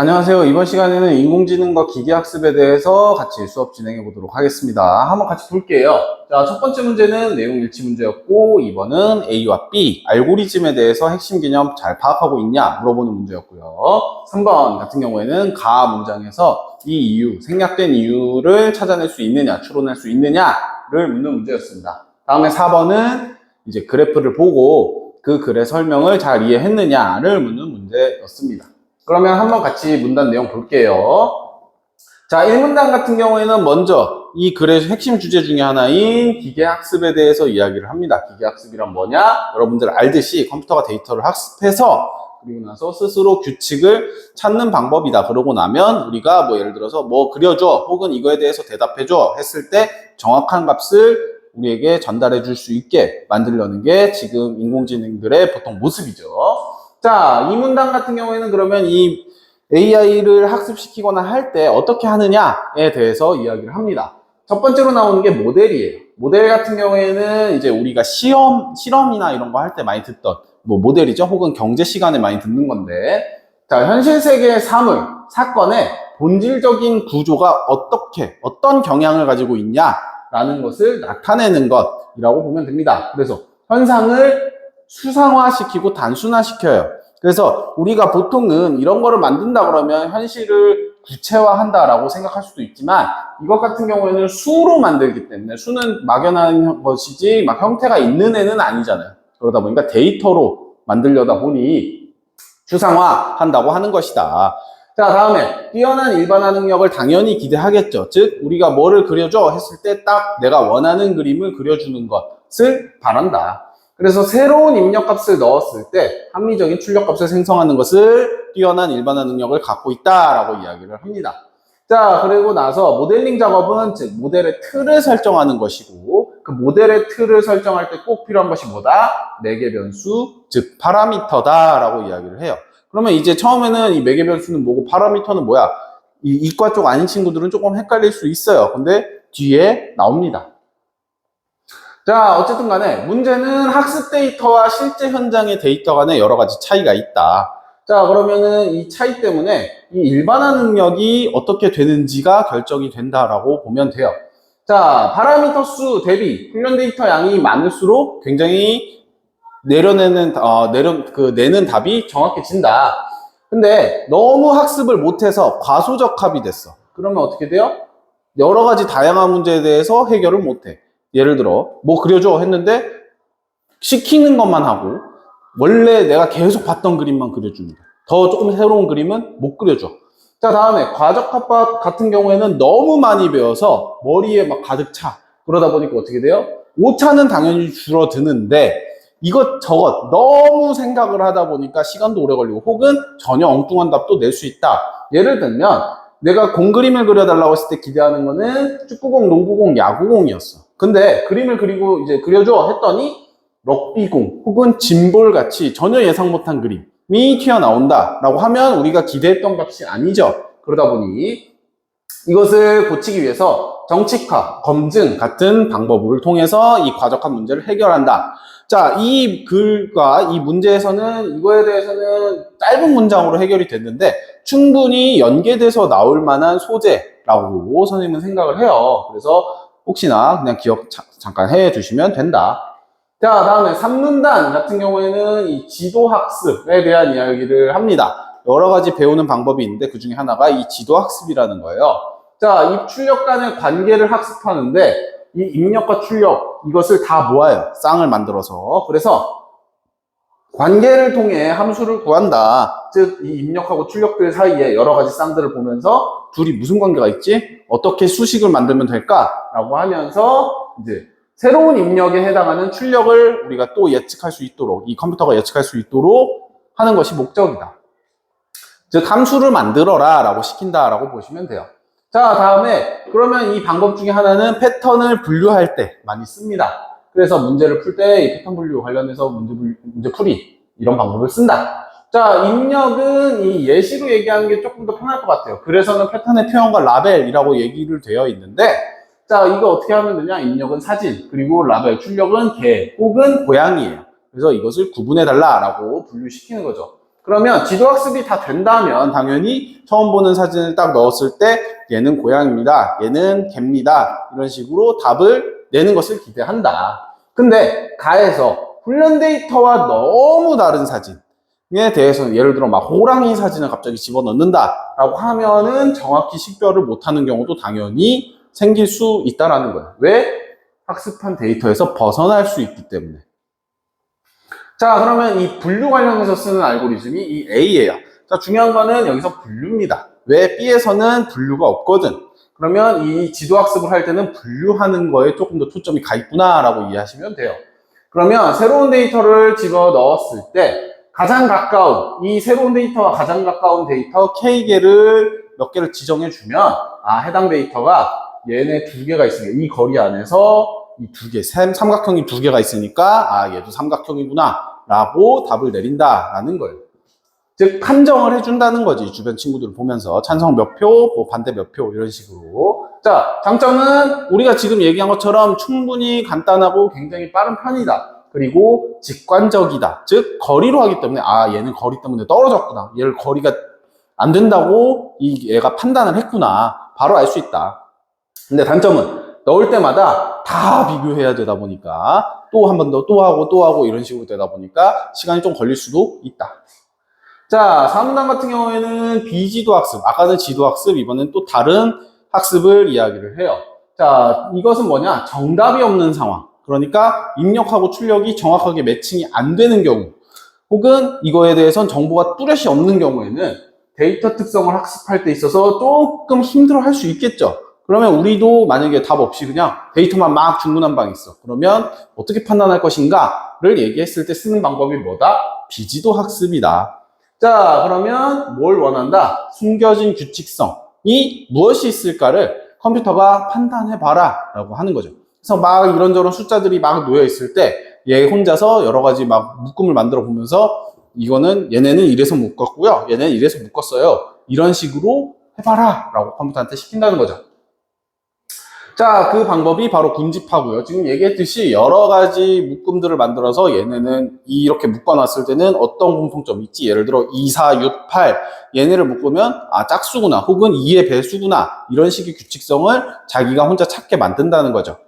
안녕하세요. 이번 시간에는 인공지능과 기계학습에 대해서 같이 수업 진행해 보도록 하겠습니다. 한번 같이 볼게요. 자, 첫 번째 문제는 내용 일치 문제였고, 2번은 A와 B, 알고리즘에 대해서 핵심 개념 잘 파악하고 있냐 물어보는 문제였고요. 3번 같은 경우에는 가 문장에서 이 이유, 생략된 이유를 찾아낼 수 있느냐, 추론할 수 있느냐를 묻는 문제였습니다. 다음에 4번은 이제 그래프를 보고 그 글의 설명을 잘 이해했느냐를 묻는 문제였습니다. 그러면 한번 같이 문단 내용 볼게요. 자, 1문단 같은 경우에는 먼저 이 글의 핵심 주제 중에 하나인 기계학습에 대해서 이야기를 합니다. 기계학습이란 뭐냐? 여러분들 알듯이 컴퓨터가 데이터를 학습해서 그리고 나서 스스로 규칙을 찾는 방법이다. 그러고 나면 우리가 뭐 예를 들어서 뭐 그려줘 혹은 이거에 대해서 대답해줘 했을 때 정확한 값을 우리에게 전달해 줄 수 있게 만들려는 게 지금 인공지능들의 보통 모습이죠. 자, 이 문단 같은 경우에는 그러면 이 AI를 학습시키거나 할 때 어떻게 하느냐에 대해서 이야기를 합니다. 첫 번째로 나오는 게 모델이에요. 모델 같은 경우에는 이제 우리가 실험이나 이런 거 할 때 많이 듣던 뭐 모델이죠. 혹은 경제 시간에 많이 듣는 건데, 자, 현실 세계의 사건의 본질적인 구조가 어떤 경향을 가지고 있냐라는 것을 나타내는 것이라고 보면 됩니다. 그래서 현상을 수상화시키고 단순화시켜요. 그래서 우리가 보통은 이런 거를 만든다 그러면 현실을 구체화한다라고 생각할 수도 있지만 이것 같은 경우에는 수로 만들기 때문에 수는 막연한 것이지 막 형태가 있는 애는 아니잖아요. 그러다 보니까 데이터로 만들려다 보니 추상화한다고 하는 것이다. 자, 다음에 뛰어난 일반화 능력을 당연히 기대하겠죠. 즉 우리가 뭐를 그려줘 했을 때 딱 내가 원하는 그림을 그려주는 것을 바란다. 그래서 새로운 입력값을 넣었을 때 합리적인 출력값을 생성하는 것을 뛰어난 일반화 능력을 갖고 있다라고 이야기를 합니다. 자, 그리고 나서 모델링 작업은 즉 모델의 틀을 설정하는 것이고 그 모델의 틀을 설정할 때 꼭 필요한 것이 뭐다? 매개 변수, 즉 파라미터다라고 이야기를 해요. 그러면 이제 처음에는 이 매개 변수는 뭐고 파라미터는 뭐야? 이 이과 쪽 아닌 친구들은 조금 헷갈릴 수 있어요. 근데 뒤에 나옵니다. 자, 어쨌든 간에 문제는 학습 데이터와 실제 현장의 데이터 간에 여러 가지 차이가 있다. 자, 그러면은 이 차이 때문에 이 일반화 능력이 어떻게 되는지가 결정이 된다라고 보면 돼요. 자, 파라미터 수 대비 훈련 데이터 양이 많을수록 굉장히 내는 답이 정확해진다. 근데 너무 학습을 못해서 과소적합이 됐어. 그러면 어떻게 돼요? 여러 가지 다양한 문제에 대해서 해결을 못해. 예를 들어 뭐 그려줘 했는데 시키는 것만 하고 원래 내가 계속 봤던 그림만 그려줍니다. 더 조금 새로운 그림은 못 그려줘. 자, 다음에 과적합 같은 경우에는 너무 많이 배워서 머리에 막 가득 차. 그러다 보니까 어떻게 돼요? 오차는 당연히 줄어드는데 이것저것 너무 생각을 하다 보니까 시간도 오래 걸리고 혹은 전혀 엉뚱한 답도 낼 수 있다. 예를 들면 내가 공그림을 그려달라고 했을 때 기대하는 거는 축구공, 농구공, 야구공이었어. 근데 그림을 그리고 이제 그려줘 했더니 럭비공 혹은 짐볼 같이 전혀 예상 못한 그림이 튀어나온다라고 하면 우리가 기대했던 값이 아니죠. 그러다 보니 이것을 고치기 위해서 정칙화, 검증 같은 방법을 통해서 이 과적한 문제를 해결한다. 자, 이 글과 이 문제에서는 이거에 대해서는 짧은 문장으로 해결이 됐는데 충분히 연계돼서 나올 만한 소재라고 선생님은 생각을 해요. 그래서 혹시나 그냥 기억 잠깐 해 주시면 된다. 자, 다음에 3문단 같은 경우에는 이 지도학습에 대한 이야기를 합니다. 여러 가지 배우는 방법이 있는데 그 중에 하나가 이 지도학습이라는 거예요. 자, 이 출력 간의 관계를 학습하는데 이 입력과 출력 이것을 다 모아요. 쌍을 만들어서. 그래서 관계를 통해 함수를 구한다. 즉, 이 입력하고 출력들 사이에 여러 가지 쌍들을 보면서 둘이 무슨 관계가 있지? 어떻게 수식을 만들면 될까라고 하면서 이제 새로운 입력에 해당하는 출력을 우리가 또 예측할 수 있도록 이 컴퓨터가 예측할 수 있도록 하는 것이 목적이다. 즉 함수를 만들어라 라고 시킨다라고 보시면 돼요. 자, 다음에 그러면 이 방법 중에 하나는 패턴을 분류할 때 많이 씁니다. 그래서 문제를 풀 때 이 패턴 분류 관련해서 문제풀이 이런 방법을 쓴다. 자, 입력은 이 예시로 얘기하는 게 조금 더 편할 것 같아요. 그래서는 패턴의 표현과 라벨이라고 얘기를 되어 있는데 자, 이거 어떻게 하면 되냐? 입력은 사진, 그리고 라벨, 출력은 개 혹은 고양이에요. 그래서 이것을 구분해달라라고 분류시키는 거죠. 그러면 지도학습이 다 된다면 당연히 처음 보는 사진을 딱 넣었을 때 얘는 고양이입니다. 얘는 개입니다. 이런 식으로 답을 내는 것을 기대한다. 근데 가에서 훈련 데이터와 너무 다른 사진에 대해서는 예를 들어 막 호랑이 사진을 갑자기 집어넣는다 라고 하면은 정확히 식별을 못하는 경우도 당연히 생길 수 있다라는 거예요. 왜? 학습한 데이터에서 벗어날 수 있기 때문에. 자, 그러면 이 분류 관련해서 쓰는 알고리즘이 이 A예요. 자, 중요한 거는 여기서 분류입니다. 왜? B에서는 분류가 없거든. 그러면 이 지도학습을 할 때는 분류하는 거에 조금 더 초점이 가 있구나라고 이해하시면 돼요. 그러면 새로운 데이터를 집어 넣었을 때 가장 가까운, 이 새로운 데이터와 가장 가까운 데이터 K개를 몇 개를 지정해 주면 해당 데이터가 얘네 두 개가 있으니까 이 거리 안에서 이 두 개, 삼각형이 두 개가 있으니까 얘도 삼각형이구나 라고 답을 내린다라는 거예요. 즉 판정을 해준다는 거지. 주변 친구들을 보면서 찬성 몇 표, 뭐 반대 몇 표 이런 식으로. 자, 장점은 우리가 지금 얘기한 것처럼 충분히 간단하고 굉장히 빠른 편이다. 그리고 직관적이다. 즉 거리로 하기 때문에 얘는 거리 때문에 떨어졌구나. 얘를 거리가 안 된다고 이 얘가 판단을 했구나. 바로 알 수 있다. 근데 단점은 넣을 때마다 다 비교해야 되다 보니까 또 한 번 더 또 하고 이런 식으로 되다 보니까 시간이 좀 걸릴 수도 있다. 자, 4문단 같은 경우에는 비지도 학습, 아까는 지도 학습, 이번엔 또 다른 학습을 이야기를 해요. 자, 이것은 뭐냐? 정답이 없는 상황. 그러니까 입력하고 출력이 정확하게 매칭이 안 되는 경우, 혹은 이거에 대해선 정보가 뚜렷이 없는 경우에는 데이터 특성을 학습할 때 있어서 조금 힘들어 할 수 있겠죠. 그러면 우리도 만약에 답 없이 그냥 데이터만 막 중구난방에 있어. 그러면 어떻게 판단할 것인가를 얘기했을 때 쓰는 방법이 뭐다? 비지도 학습이다. 자, 그러면 뭘 원한다? 숨겨진 규칙성이 무엇이 있을까를 컴퓨터가 판단해봐라 라고 하는 거죠. 그래서 막 이런저런 숫자들이 막 놓여 있을 때 얘 혼자서 여러 가지 막 묶음을 만들어 보면서 이거는 얘네는 이래서 묶었고요. 얘네는 이래서 묶었어요. 이런 식으로 해봐라 라고 컴퓨터한테 시킨다는 거죠. 자, 그 방법이 바로 군집하고요. 지금 얘기했듯이 여러 가지 묶음들을 만들어서 얘네는 이렇게 묶어놨을 때는 어떤 공통점이 있지? 예를 들어 2, 4, 6, 8 얘네를 묶으면 짝수구나 혹은 2의 배수구나 이런 식의 규칙성을 자기가 혼자 찾게 만든다는 거죠.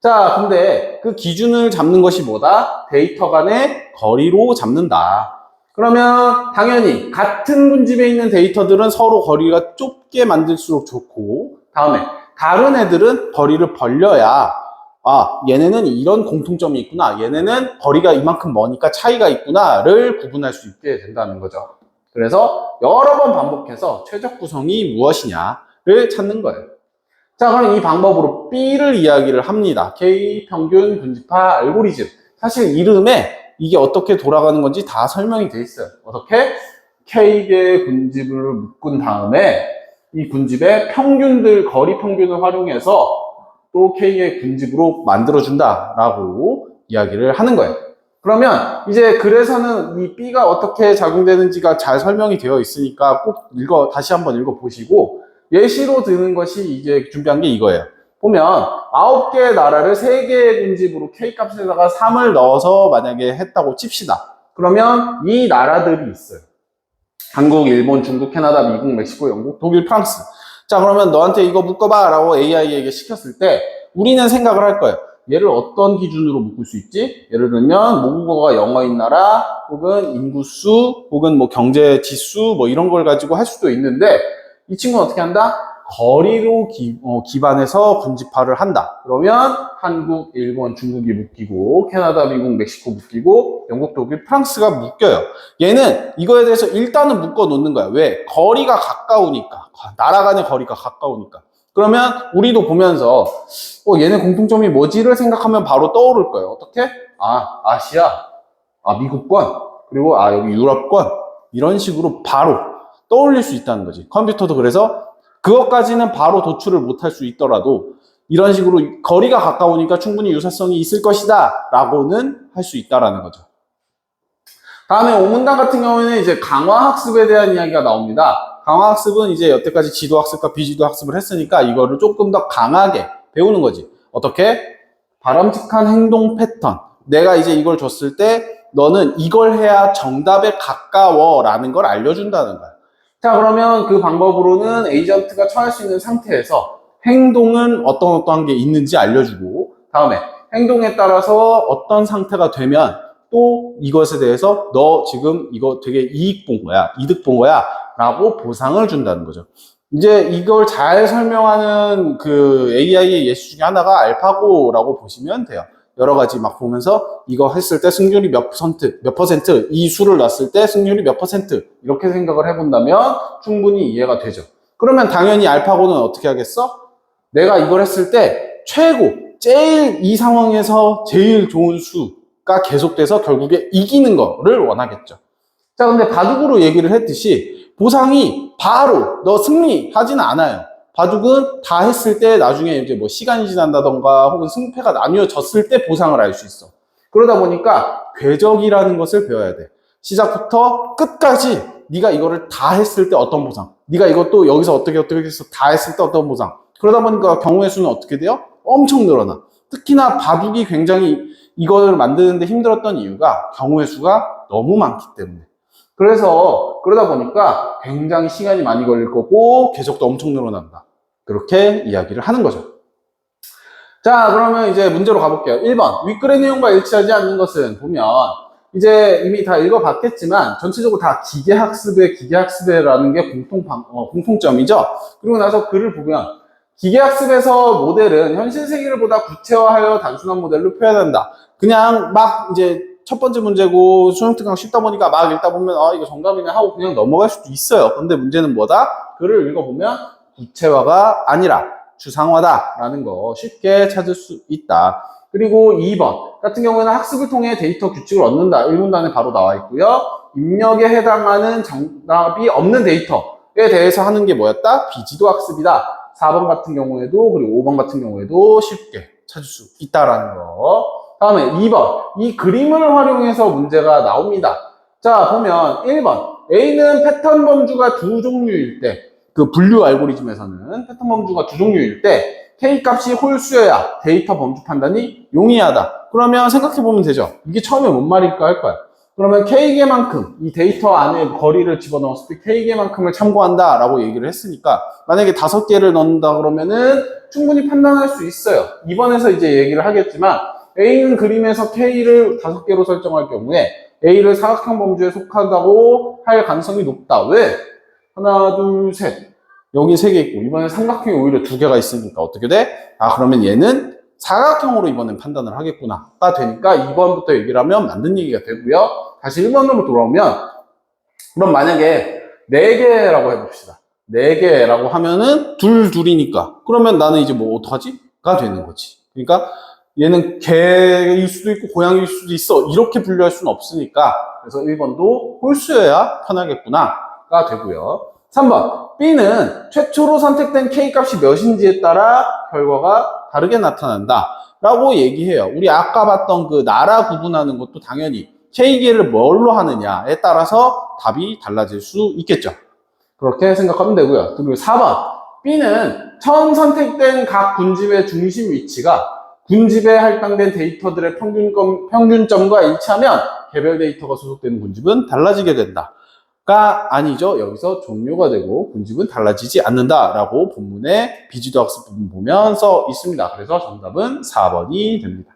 자, 근데 그 기준을 잡는 것이 뭐다? 데이터 간의 거리로 잡는다. 그러면 당연히 같은 군집에 있는 데이터들은 서로 거리가 좁게 만들수록 좋고 다음에 다른 애들은 거리를 벌려야 얘네는 이런 공통점이 있구나, 얘네는 거리가 이만큼 머니까 차이가 있구나를 구분할 수 있게 된다는 거죠. 그래서 여러 번 반복해서 최적 구성이 무엇이냐를 찾는 거예요. 자, 그럼 이 방법으로 B를 이야기를 합니다. K 평균 군집화 알고리즘. 사실 이름에 이게 어떻게 돌아가는 건지 다 설명이 돼 있어요. 어떻게? K개의 군집을 묶은 다음에 이 군집의 평균들, 거리 평균을 활용해서 또 K의 군집으로 만들어준다라고 이야기를 하는 거예요. 그러면 이제 그래서는 이 B가 어떻게 작용되는지가 잘 설명이 되어 있으니까 꼭 다시 한번 읽어보시고 예시로 드는 것이 이제 준비한 게 이거예요. 보면 9개의 나라를 3개의 군집으로 K 값에다가 3을 넣어서 만약에 했다고 칩시다. 그러면 이 나라들이 있어요. 한국, 일본, 중국, 캐나다, 미국, 멕시코, 영국, 독일, 프랑스. 자, 그러면 너한테 이거 묶어봐 라고 AI에게 시켰을 때 우리는 생각을 할 거예요. 얘를 어떤 기준으로 묶을 수 있지? 예를 들면 모국어가 영어인 나라 혹은 인구수 혹은 뭐 경제 지수 뭐 이런 걸 가지고 할 수도 있는데 이 친구는 어떻게 한다? 거리로 기반해서 군집화를 한다. 그러면 한국, 일본, 중국이 묶이고 캐나다, 미국, 멕시코 묶이고 영국, 독일, 프랑스가 묶여요. 얘는 이거에 대해서 일단은 묶어 놓는 거야. 왜? 거리가 가까우니까. 나라 간의 거리가 가까우니까. 그러면 우리도 보면서 얘네 공통점이 뭐지를 생각하면 바로 떠오를 거예요. 어떻게? 아시아, 미국권, 그리고 여기 유럽권 이런 식으로 바로 떠올릴 수 있다는 거지. 컴퓨터도 그래서 그것까지는 바로 도출을 못할 수 있더라도 이런 식으로 거리가 가까우니까 충분히 유사성이 있을 것이다 라고는 할 수 있다라는 거죠. 다음에 5문단 같은 경우에는 이제 강화학습에 대한 이야기가 나옵니다. 강화학습은 이제 여태까지 지도학습과 비지도학습을 했으니까 이거를 조금 더 강하게 배우는 거지. 어떻게? 바람직한 행동 패턴. 내가 이제 이걸 줬을 때 너는 이걸 해야 정답에 가까워 라는 걸 알려준다는 거야. 자, 그러면 그 방법으로는 에이전트가 처할 수 있는 상태에서 행동은 어떤 게 있는지 알려주고, 다음에 행동에 따라서 어떤 상태가 되면 또 이것에 대해서 너 지금 이거 되게 이익 본 거야, 이득 본 거야 라고 보상을 준다는 거죠. 이제 이걸 잘 설명하는 그 AI의 예시 중에 하나가 알파고라고 보시면 돼요. 여러 가지 막 보면서 이거 했을 때 승률이 몇 퍼센트, 이 수를 놨을 때 승률이 몇 퍼센트, 이렇게 생각을 해본다면 충분히 이해가 되죠. 그러면 당연히 알파고는 어떻게 하겠어? 내가 이걸 했을 때 제일 이 상황에서 제일 좋은 수가 계속돼서 결국에 이기는 거를 원하겠죠. 자, 근데 바둑으로 얘기를 했듯이 보상이 바로 너 승리하지는 않아요. 바둑은 다 했을 때 나중에 이제 뭐 시간이 지난다던가 혹은 승패가 나뉘어졌을 때 보상을 알 수 있어. 그러다 보니까 궤적이라는 것을 배워야 돼. 시작부터 끝까지 네가 이거를 다 했을 때 어떤 보상, 네가 이것도 여기서 어떻게 해서 다 했을 때 어떤 보상. 그러다 보니까 경우의 수는 어떻게 돼요? 엄청 늘어나. 특히나 바둑이 굉장히 이걸 만드는데 힘들었던 이유가 경우의 수가 너무 많기 때문에. 그래서 그러다 보니까 굉장히 시간이 많이 걸릴 거고 궤적도 엄청 늘어난다. 그렇게 이야기를 하는 거죠. 자, 그러면 이제 문제로 가볼게요. 1번. 윗글의 내용과 일치하지 않는 것은 보면 이제 이미 다 읽어봤겠지만 전체적으로 다 기계학습이라는 게 공통점이죠. 그리고 나서 글을 보면 기계학습에서 모델은 현실 세계를 보다 구체화하여 단순한 모델로 표현한다. 그냥 막 이제 첫 번째 문제고 수능 특강 쉽다 보니까 막 읽다 보면 이거 정답이네 하고 그냥 넘어갈 수도 있어요. 근데 문제는 뭐다? 글을 읽어보면 구체화가 아니라 추상화다라는 거 쉽게 찾을 수 있다. 그리고 2번 같은 경우에는 학습을 통해 데이터 규칙을 얻는다. 1문단에 바로 나와 있고요. 입력에 해당하는 정답이 없는 데이터에 대해서 하는 게 뭐였다? 비지도 학습이다. 4번 같은 경우에도 그리고 5번 같은 경우에도 쉽게 찾을 수 있다라는 거. 다음에 2번. 이 그림을 활용해서 문제가 나옵니다. 자, 보면 1번. A는 패턴 범주가 두 종류일 때, 그 분류 알고리즘에서는 패턴 범주가 두 종류일 때 K 값이 홀수여야 데이터 범주 판단이 용이하다. 그러면 생각해보면 되죠. 이게 처음에 뭔 말일까 할 거야. 그러면 K개만큼, 이 데이터 안에 거리를 집어넣었을 때 K개만큼을 참고한다 라고 얘기를 했으니까 만약에 5개를 넣는다 그러면은 충분히 판단할 수 있어요. 2번에서 이제 얘기를 하겠지만 A는 그림에서 K를 5개로 설정할 경우에 A를 사각형 범주에 속한다고 할 가능성이 높다. 왜? 하나, 둘, 셋. 여기 3개 있고 이번에 삼각형이 오히려 2개가 있으니까 어떻게 돼? 그러면 얘는 사각형으로 이번엔 판단을 하겠구나가 되니까 2번부터 얘기를 하면 맞는 얘기가 되고요. 다시 1번으로 돌아오면 그럼 만약에 4개라고 해봅시다. 4개라고 하면은 둘이니까 그러면 나는 이제 뭐 어떡하지? 가 되는 거지. 그러니까 얘는 개일 수도 있고 고양이일 수도 있어. 이렇게 분류할 수는 없으니까 그래서 1번도 홀수여야 편하겠구나가 되고요. 3번 B는 최초로 선택된 K값이 몇인지에 따라 결과가 다르게 나타난다 라고 얘기해요. 우리 아까 봤던 그 나라 구분하는 것도 당연히 K개를 뭘로 하느냐에 따라서 답이 달라질 수 있겠죠. 그렇게 생각하면 되고요. 그리고 4번 B는 처음 선택된 각 군집의 중심 위치가 군집에 할당된 데이터들의 평균점과 일치하면 개별 데이터가 소속되는 군집은 달라지게 된다. 가 아니죠. 여기서 종료가 되고 군집은 달라지지 않는다라고 본문의 비지도 학습 부분 보면 써 있습니다. 그래서 정답은 4번이 됩니다.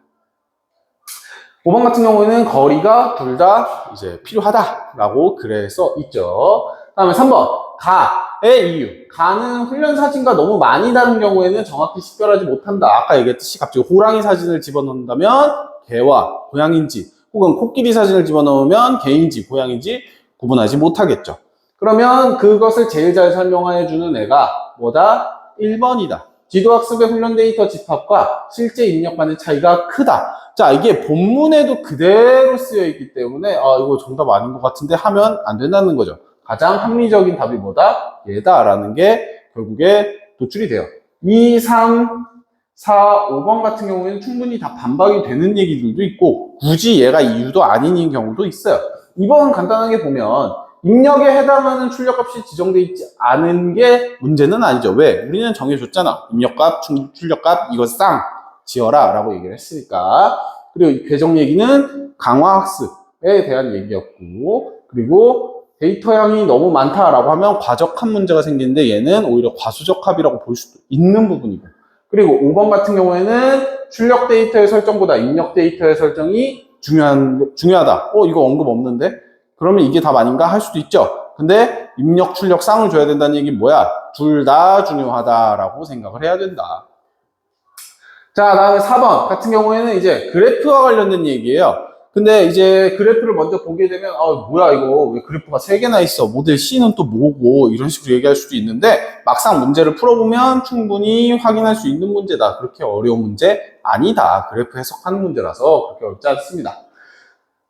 5번 같은 경우에는 거리가 둘 다 이제 필요하다라고 글에 써 있죠. 다음에 3번 가의 이유. 가는 훈련 사진과 너무 많이 다른 경우에는 정확히 식별하지 못한다. 아까 얘기했듯이 갑자기 호랑이 사진을 집어넣는다면 개와 고양인지 혹은 코끼리 사진을 집어넣으면 개인지 고양인지 구분하지 못하겠죠. 그러면 그것을 제일 잘 설명해주는 애가 뭐다? 1번이다. 지도학습의 훈련 데이터 집합과 실제 입력 간의 차이가 크다. 자, 이게 본문에도 그대로 쓰여 있기 때문에 이거 정답 아닌 것 같은데 하면 안 된다는 거죠. 가장 합리적인 답이 뭐다? 얘다라는 게 결국에 도출이 돼요. 2, 3, 4, 5번 같은 경우에는 충분히 다 반박이 되는 얘기들도 있고 굳이 얘가 이유도 아닌 경우도 있어요. 2번 간단하게 보면 입력에 해당하는 출력값이 지정되어 있지 않은 게 문제는 아니죠. 왜? 우리는 정해줬잖아. 입력값, 출력값 이거 쌍 지어라 라고 얘기를 했으니까. 그리고 궤적 얘기는 강화학습 대한 얘기였고, 그리고 데이터 양이 너무 많다라고 하면 과적합 문제가 생기는데 얘는 오히려 과수적합이라고 볼 수도 있는 부분이고, 그리고 5번 같은 경우에는 출력 데이터의 설정보다 입력 데이터의 설정이 중요하다. 이거 언급 없는데? 그러면 이게 답 아닌가 할 수도 있죠. 근데 입력, 출력 쌍을 줘야 된다는 얘기는 뭐야? 둘 다 중요하다라고 생각을 해야 된다. 자, 다음에 4번 같은 경우에는 이제 그래프와 관련된 얘기예요. 근데 이제 그래프를 먼저 보게 되면 뭐야 이거 왜 그래프가 3개나 있어, 모델 C는 또 뭐고, 이런 식으로 얘기할 수도 있는데 막상 문제를 풀어보면 충분히 확인할 수 있는 문제다. 그렇게 어려운 문제 아니다. 그래프 해석하는 문제라서 그렇게 어렵지 않습니다.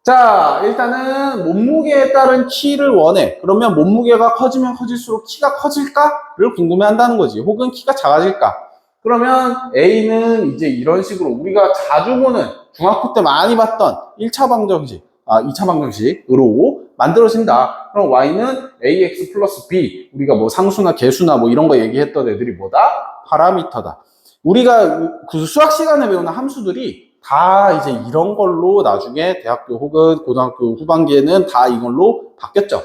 자, 일단은 몸무게에 따른 키를 원해. 그러면 몸무게가 커지면 커질수록 키가 커질까를 궁금해한다는 거지. 혹은 키가 작아질까. 그러면 A는 이제 이런 식으로 우리가 자주 보는 중학교 때 많이 봤던 1차 방정식, 2차 방정식으로 만들어진다. 그럼 Y는 AX 플러스 B. 우리가 뭐 상수나 개수나 뭐 이런 거 얘기했던 애들이 뭐다? 파라미터다. 우리가 그 수학 시간에 배우는 함수들이 다 이제 이런 걸로 나중에 대학교 혹은 고등학교 후반기에는 다 이걸로 바뀌었죠.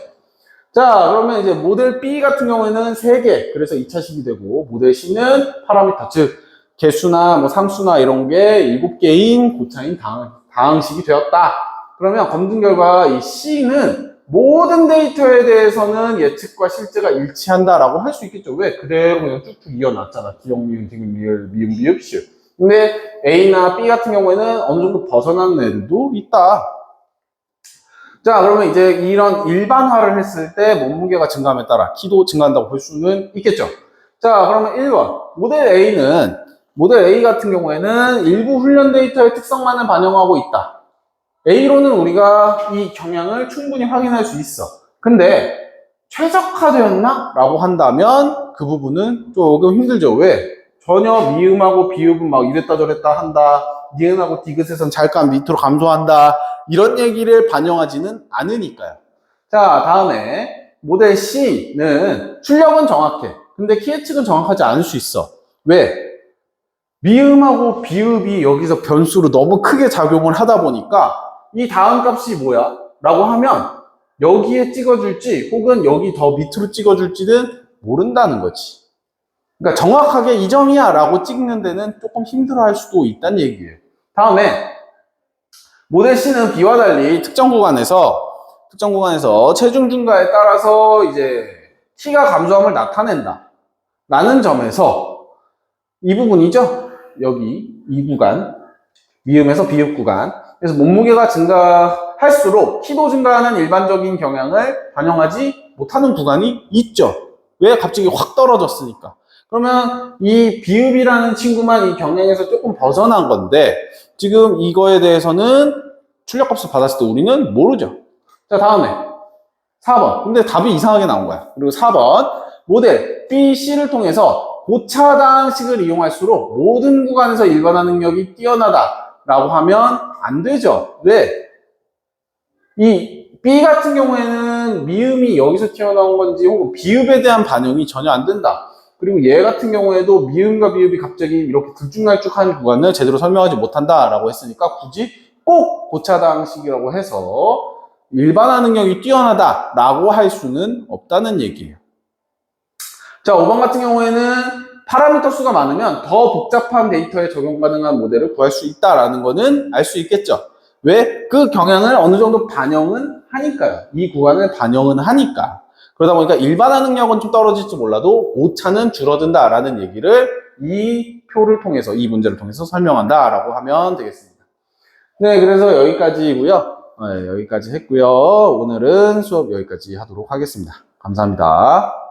자, 그러면 이제 모델 B 같은 경우에는 3개, 그래서 2차식이 되고, 모델 C는 파라미터, 즉 개수나 뭐 상수나 이런 게 7개인 고차인 다항식이 되었다. 그러면 검증 결과 이 C는 모든 데이터에 대해서는 예측과 실제가 일치한다라고 할 수 있겠죠. 왜? 그대로 그냥 쭉쭉 이어놨잖아. 기억, 미음, 디귿, 리을, 미음, 비읍, 시읍. 근데 A나 B 같은 경우에는 어느 정도 벗어나는 애들도 있다. 자, 그러면 이제 이런 일반화를 했을 때 몸무게가 증가함에 따라 키도 증가한다고 볼 수는 있겠죠. 자, 그러면 1번. 모델 A 같은 경우에는 일부 훈련 데이터의 특성만을 반영하고 있다. A로는 우리가 이 경향을 충분히 확인할 수 있어. 근데 최적화되었나? 라고 한다면 그 부분은 조금 힘들죠. 왜? 전혀 미음하고 비읍은 막 이랬다 저랬다 한다. 니은하고 디귿에선 잠깐 밑으로 감소한다. 이런 얘기를 반영하지는 않으니까요. 자, 다음에 모델 C는 출력은 정확해. 근데 키 예측은 정확하지 않을 수 있어. 왜? 미음하고 비읍이 여기서 변수로 너무 크게 작용을 하다 보니까 이 다음 값이 뭐야? 라고 하면 여기에 찍어줄지 혹은 여기 더 밑으로 찍어줄지는 모른다는 거지. 그러니까 정확하게 이 점이야 라고 찍는 데는 조금 힘들어 할 수도 있다는 얘기예요. 다음에 모델 C는 B와 달리 특정 구간에서 체중 증가에 따라서 이제 키가 감소함을 나타낸다 라는 점에서 이 부분이죠. 여기 이 구간, 미음에서 비읍 구간. 그래서 몸무게가 증가할수록 키도 증가하는 일반적인 경향을 반영하지 못하는 구간이 있죠. 왜? 갑자기 확 떨어졌으니까. 그러면 이 비읍이라는 친구만 이 경향에서 조금 벗어난 건데 지금 이거에 대해서는 출력값을 받았을 때 우리는 모르죠. 자, 다음에 4번. 근데 답이 이상하게 나온 거야. 그리고 4번. 모델 B, C를 통해서 고차당식을 이용할수록 모든 구간에서 일반화 능력이 뛰어나다라고 하면 안 되죠. 왜? 이 B 같은 경우에는 미음이 여기서 튀어나온 건지 혹은 비읍에 대한 반영이 전혀 안 된다. 그리고 얘 같은 경우에도 미음과 비읍이 갑자기 이렇게 들쭉날쭉한 구간을 제대로 설명하지 못한다라고 했으니까 굳이 꼭 고차당식이라고 해서 일반화 능력이 뛰어나다라고 할 수는 없다는 얘기예요. 자, 5번 같은 경우에는 파라미터 수가 많으면 더 복잡한 데이터에 적용 가능한 모델을 구할 수 있다라는 거는 알 수 있겠죠. 왜? 그 경향을 어느 정도 반영은 하니까요. 이 구간을 반영은 하니까. 그러다 보니까 일반화 능력은 좀 떨어질지 몰라도 오차는 줄어든다라는 얘기를 이 표를 통해서, 이 문제를 통해서 설명한다라고 하면 되겠습니다. 네, 그래서 여기까지고요. 네, 여기까지 했고요. 오늘은 수업 여기까지 하도록 하겠습니다. 감사합니다.